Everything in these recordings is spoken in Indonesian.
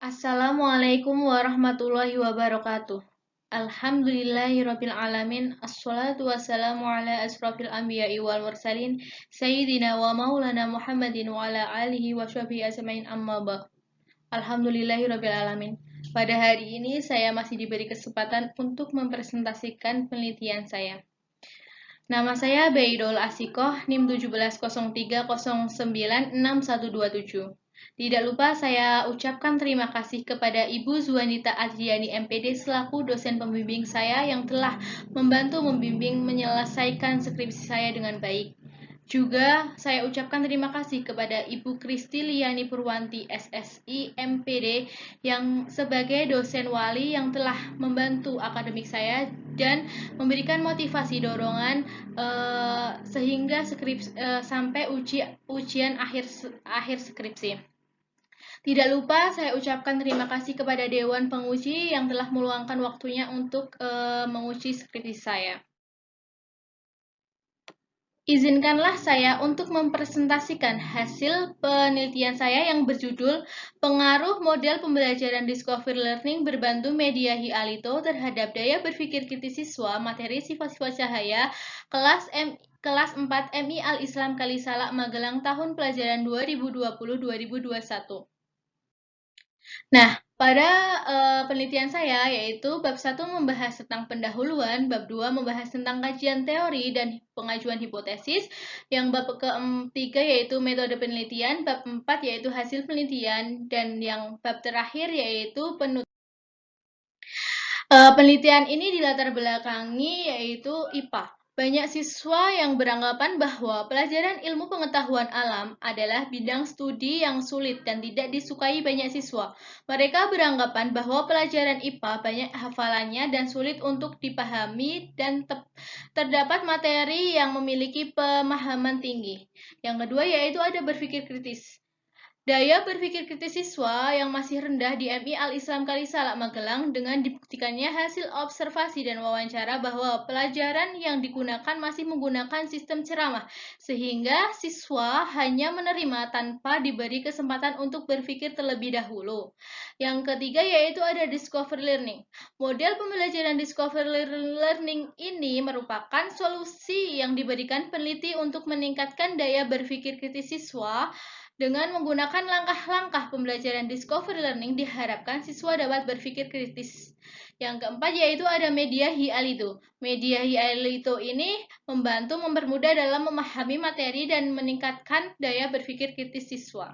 Assalamualaikum warahmatullahi wabarakatuh. Alhamdulillahirabbil alamin. Assalatu wassalamu ala asrofil anbiya'i wal mursalin sayyidina wa maulana Muhammadin wa ala alihi wa sahbihi ajmain amma ba'. Alhamdulillahirabbil alamin. Pada hari ini saya masih diberi kesempatan untuk mempresentasikan penelitian saya. Nama saya Baidol Asikoh, NIM 1703096127. Tidak lupa saya ucapkan terima kasih kepada Ibu Zuanita Adriani MPD selaku dosen pembimbing saya yang telah membantu membimbing menyelesaikan skripsi saya dengan baik. Juga saya ucapkan terima kasih kepada Ibu Kristi Liani Purwanti SSI MPD yang sebagai dosen wali yang telah membantu akademik saya dan memberikan motivasi dorongan sehingga sampai ujian akhir skripsi. Tidak lupa saya ucapkan terima kasih kepada Dewan Penguji yang telah meluangkan waktunya untuk menguji skripsi saya. Izinkanlah saya untuk mempresentasikan hasil penelitian saya yang berjudul Pengaruh Model Pembelajaran Discovery Learning Berbantu Media Hi-Alito terhadap Daya Berpikir Kritis Siswa Materi Sifat-Sifat Cahaya kelas 4 MI Al-Islam Kalisalak Magelang tahun pelajaran 2020-2021. Nah, pada penelitian saya yaitu bab 1 membahas tentang pendahuluan, bab 2 membahas tentang kajian teori dan pengajuan hipotesis, yang bab ketiga yaitu metode penelitian, bab 4 yaitu hasil penelitian, dan yang bab terakhir yaitu penutup. Penelitian ini dilatar belakangi yaitu IPA. Banyak siswa yang beranggapan bahwa pelajaran ilmu pengetahuan alam adalah bidang studi yang sulit dan tidak disukai banyak siswa. Mereka beranggapan bahwa pelajaran IPA banyak hafalannya dan sulit untuk dipahami dan terdapat materi yang memiliki pemahaman tinggi. Yang kedua yaitu ada berpikir kritis. Daya berpikir kritis siswa yang masih rendah di MI Al-Islam Kalisalak Magelang dengan dibuktikannya hasil observasi dan wawancara bahwa pelajaran yang digunakan masih menggunakan sistem ceramah, sehingga siswa hanya menerima tanpa diberi kesempatan untuk berpikir terlebih dahulu. Yang ketiga yaitu ada discovery learning. Model pembelajaran discovery learning ini merupakan solusi yang diberikan peneliti untuk meningkatkan daya berpikir kritis siswa. Dengan menggunakan langkah-langkah pembelajaran discovery learning, diharapkan siswa dapat berpikir kritis. Yang keempat yaitu ada media Hi-Alito. Media Hi-Alito ini membantu mempermudah dalam memahami materi dan meningkatkan daya berpikir kritis siswa.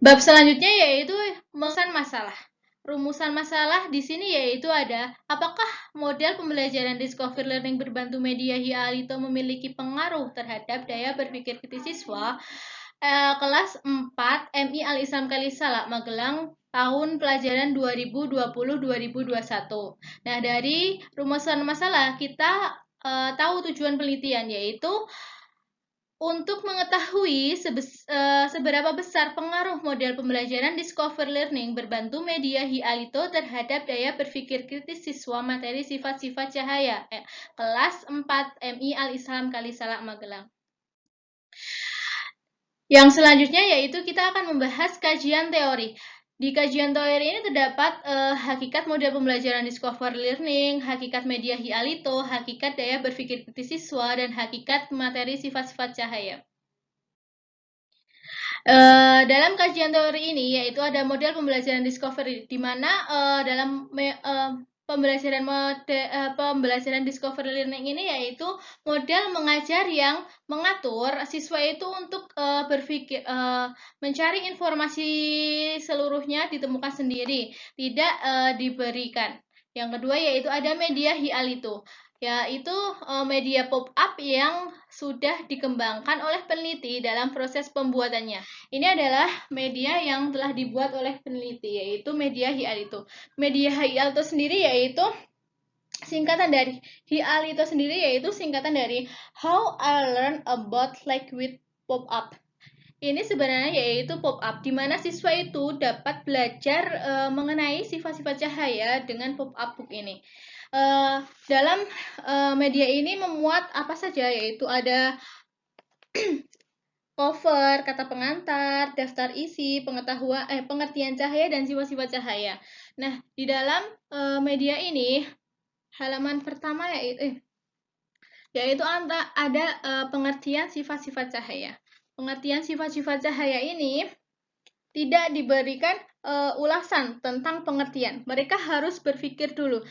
Bab selanjutnya yaitu rumusan masalah. Rumusan masalah di sini yaitu ada, apakah model pembelajaran discovery learning berbantu media Hi-Alito memiliki pengaruh terhadap daya berpikir kritis siswa? Kelas 4 MI Al-Islam Kalisalak Magelang tahun pelajaran 2020-2021. Nah, dari rumusan masalah kita tahu tujuan penelitian yaitu untuk mengetahui seberapa besar pengaruh model pembelajaran discovery learning berbantu media Hi-Alito terhadap daya berpikir kritis siswa materi sifat-sifat cahaya kelas 4 MI Al-Islam Kalisalak Magelang. Yang selanjutnya yaitu kita akan membahas kajian teori. Di kajian teori ini terdapat hakikat model pembelajaran discovery learning, hakikat media Hi-Alito, hakikat daya berpikir kritis siswa, dan hakikat materi sifat-sifat cahaya. Dalam kajian teori ini yaitu ada model pembelajaran discovery di mana dalam pembelajaran discovery learning ini yaitu model mengajar yang mengatur siswa itu untuk berpikir mencari informasi seluruhnya ditemukan sendiri, tidak diberikan. Yang kedua yaitu ada media Hi-Alito, yaitu media pop-up yang sudah dikembangkan oleh peneliti dalam proses pembuatannya. Ini adalah media yang telah dibuat oleh peneliti, yaitu media Hi-Alito. Media Hi-Alito sendiri yaitu singkatan dari Hi-Alito sendiri yaitu singkatan dari How I Learn About Like with Pop-up. Ini sebenarnya yaitu pop-up, di mana siswa itu dapat belajar mengenai sifat-sifat cahaya dengan pop-up book ini. Dalam media ini memuat apa saja, yaitu ada cover, kata pengantar, daftar isi, pengertian cahaya dan sifat-sifat cahaya. Nah, di dalam media ini halaman pertama yaitu ada pengertian sifat-sifat cahaya. Pengertian sifat-sifat cahaya ini tidak diberikan ulasan tentang pengertian. Mereka harus berpikir dulu.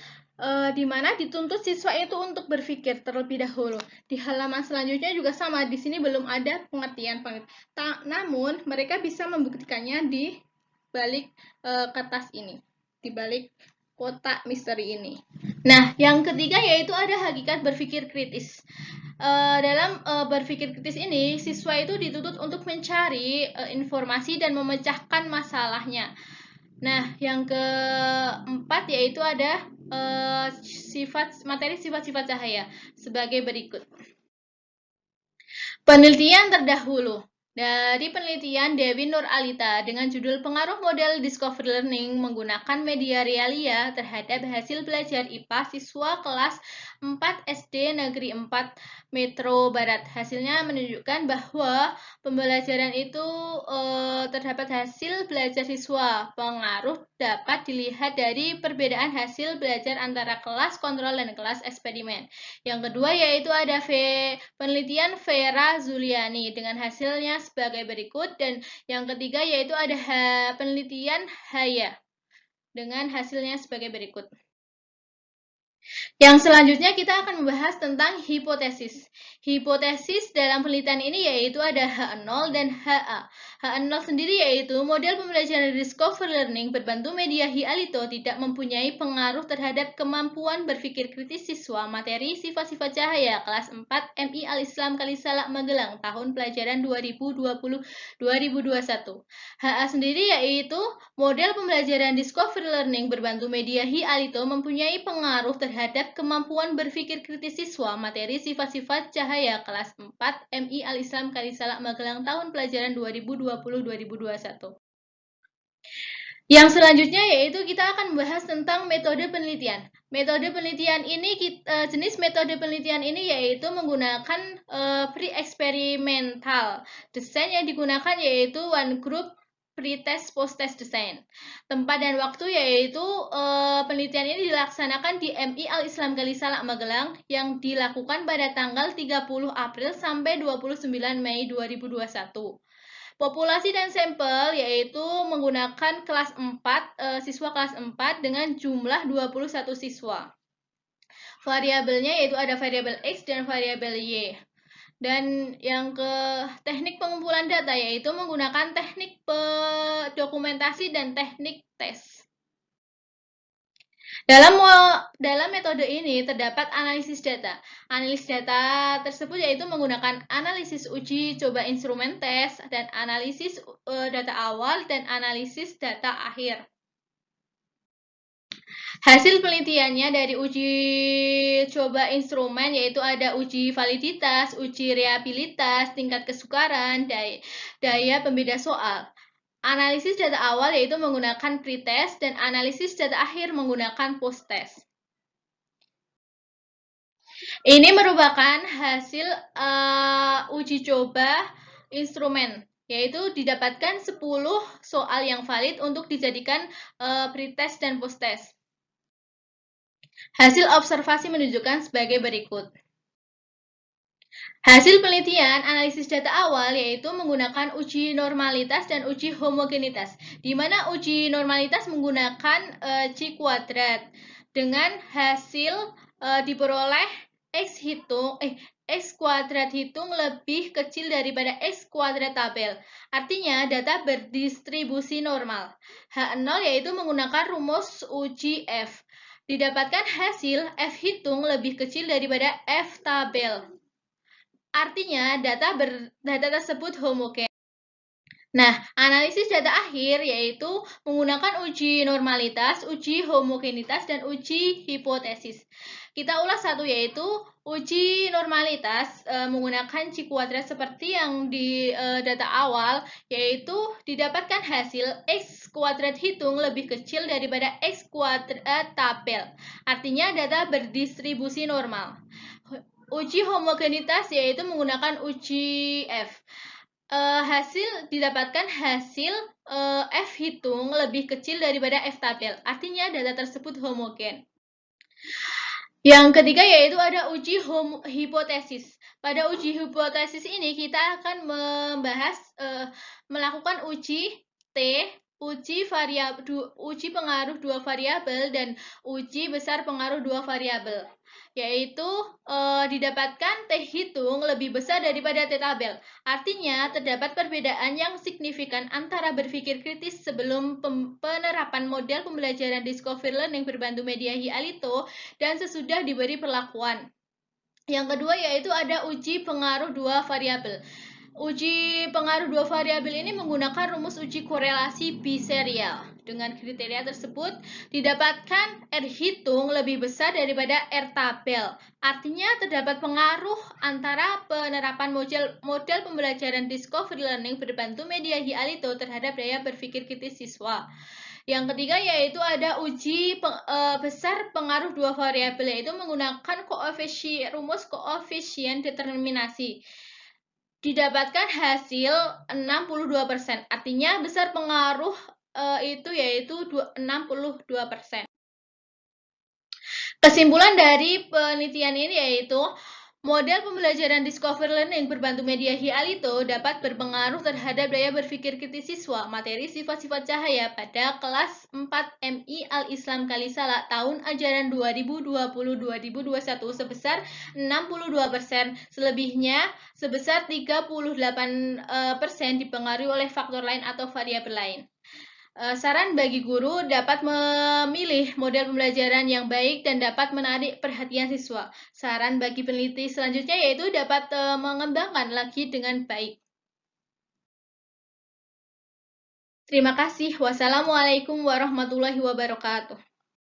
Di mana dituntut siswa itu untuk berpikir terlebih dahulu. Di halaman selanjutnya juga sama. Di sini belum ada pengertian. Namun mereka bisa membuktikannya di balik kertas ini, di balik kotak misteri ini. Nah, yang ketiga yaitu ada hakikat berpikir kritis. Dalam berpikir kritis ini, siswa itu dituntut untuk mencari informasi dan memecahkan masalahnya. Nah, yang keempat yaitu ada materi sifat-sifat cahaya sebagai berikut. Penelitian terdahulu. Dari penelitian Dewi Nur Alita dengan judul Pengaruh Model Discovery Learning menggunakan media realia terhadap hasil belajar IPA siswa kelas 4 SD Negeri 4 Metro Barat. Hasilnya menunjukkan bahwa pembelajaran itu terdapat hasil belajar siswa. Pengaruh dapat dilihat dari perbedaan hasil belajar antara kelas kontrol dan kelas eksperimen. Yang kedua yaitu ada penelitian Vera Zuliani dengan hasilnya sebagai berikut, dan yang ketiga yaitu ada penelitian Haya dengan hasilnya sebagai berikut. Yang selanjutnya kita akan membahas tentang hipotesis. Hipotesis dalam penelitian ini yaitu ada H0 dan HA. H0 sendiri yaitu model pembelajaran Discovery Learning berbantu media Hialito tidak mempunyai pengaruh terhadap kemampuan berpikir kritis siswa materi sifat-sifat cahaya kelas 4 MI Al-Islam Kalisalak Magelang tahun pelajaran 2020-2021. HA sendiri yaitu model pembelajaran Discovery Learning berbantu media Hialito mempunyai pengaruh terhadap kemampuan berpikir kritis siswa materi sifat-sifat cahaya kelas 4 MI Al-Islam Kalisalak Magelang tahun pelajaran 2020-2021. Yang selanjutnya yaitu kita akan membahas tentang metode penelitian. Metode penelitian ini jenis metode penelitian ini yaitu menggunakan pre-eksperimental. Desain yang digunakan yaitu one group pre-test post-test design. Tempat dan waktu yaitu penelitian ini dilaksanakan di MI Al-Islam Kalisalak Magelang yang dilakukan pada tanggal 30 April sampai 29 Mei 2021. Populasi dan sampel yaitu menggunakan kelas 4, siswa kelas 4 dengan jumlah 21 siswa. Variabelnya yaitu ada variabel X dan variabel Y. Dan yang ke teknik pengumpulan data yaitu menggunakan teknik dokumentasi dan teknik tes. Dalam metode ini terdapat analisis data. Analisis data tersebut yaitu menggunakan analisis uji coba instrumen tes dan analisis data awal dan analisis data akhir. Hasil penelitiannya dari uji coba instrumen yaitu ada uji validitas, uji reliabilitas, tingkat kesukaran, daya pembeda soal. Analisis data awal yaitu menggunakan pretest dan analisis data akhir menggunakan post-test. Ini merupakan hasil uji coba instrumen, yaitu didapatkan 10 soal yang valid untuk dijadikan pretest dan post-test. Hasil observasi menunjukkan sebagai berikut. Hasil penelitian analisis data awal yaitu menggunakan uji normalitas dan uji homogenitas, di mana uji normalitas menggunakan C kuadrat dengan hasil diperoleh X kuadrat hitung lebih kecil daripada X kuadrat tabel. Artinya data berdistribusi normal. H0 yaitu menggunakan rumus uji F. Didapatkan hasil F hitung lebih kecil daripada F tabel. Artinya data tersebut homogen. Nah, analisis data akhir yaitu menggunakan uji normalitas, uji homogenitas, dan uji hipotesis. Kita ulas satu yaitu uji normalitas menggunakan C kuadrat seperti yang di data awal, yaitu didapatkan hasil X kuadrat hitung lebih kecil daripada X kuadrat tabel. Artinya data berdistribusi normal. Uji homogenitas yaitu menggunakan uji F. Didapatkan hasil F hitung lebih kecil daripada F tabel. Artinya data tersebut homogen. Yang ketiga yaitu ada uji hipotesis. Pada uji hipotesis ini kita akan melakukan uji T, uji pengaruh dua variabel dan uji besar pengaruh dua variabel. Yaitu didapatkan T hitung lebih besar daripada T tabel. Artinya terdapat perbedaan yang signifikan antara berpikir kritis sebelum penerapan model pembelajaran Discovery Learning berbantu media Alito dan sesudah diberi perlakuan. Yang kedua yaitu ada uji pengaruh dua variabel. Uji pengaruh dua variabel ini menggunakan rumus uji korelasi biserial. Dengan kriteria tersebut, didapatkan R hitung lebih besar daripada R tabel. Artinya terdapat pengaruh antara penerapan model pembelajaran Discovery Learning berbantu media Alito terhadap daya berpikir kritis siswa. Yang ketiga yaitu ada uji besar pengaruh dua variabel, yaitu menggunakan rumus koefisien determinasi. Didapatkan hasil 62%. Artinya besar pengaruh itu yaitu 62%. Kesimpulan dari penelitian ini yaitu model pembelajaran Discovery Learning berbantu media Alito dapat berpengaruh terhadap daya berpikir kritis siswa materi sifat-sifat cahaya pada kelas 4 MI Al-Islam Kalisala tahun ajaran 2020-2021 sebesar 62%, selebihnya sebesar 38% dipengaruhi oleh faktor lain atau variabel lain. Saran bagi guru dapat memilih model pembelajaran yang baik dan dapat menarik perhatian siswa. Saran bagi peneliti selanjutnya yaitu dapat mengembangkan lagi dengan baik. Terima kasih. Wassalamualaikum warahmatullahi wabarakatuh.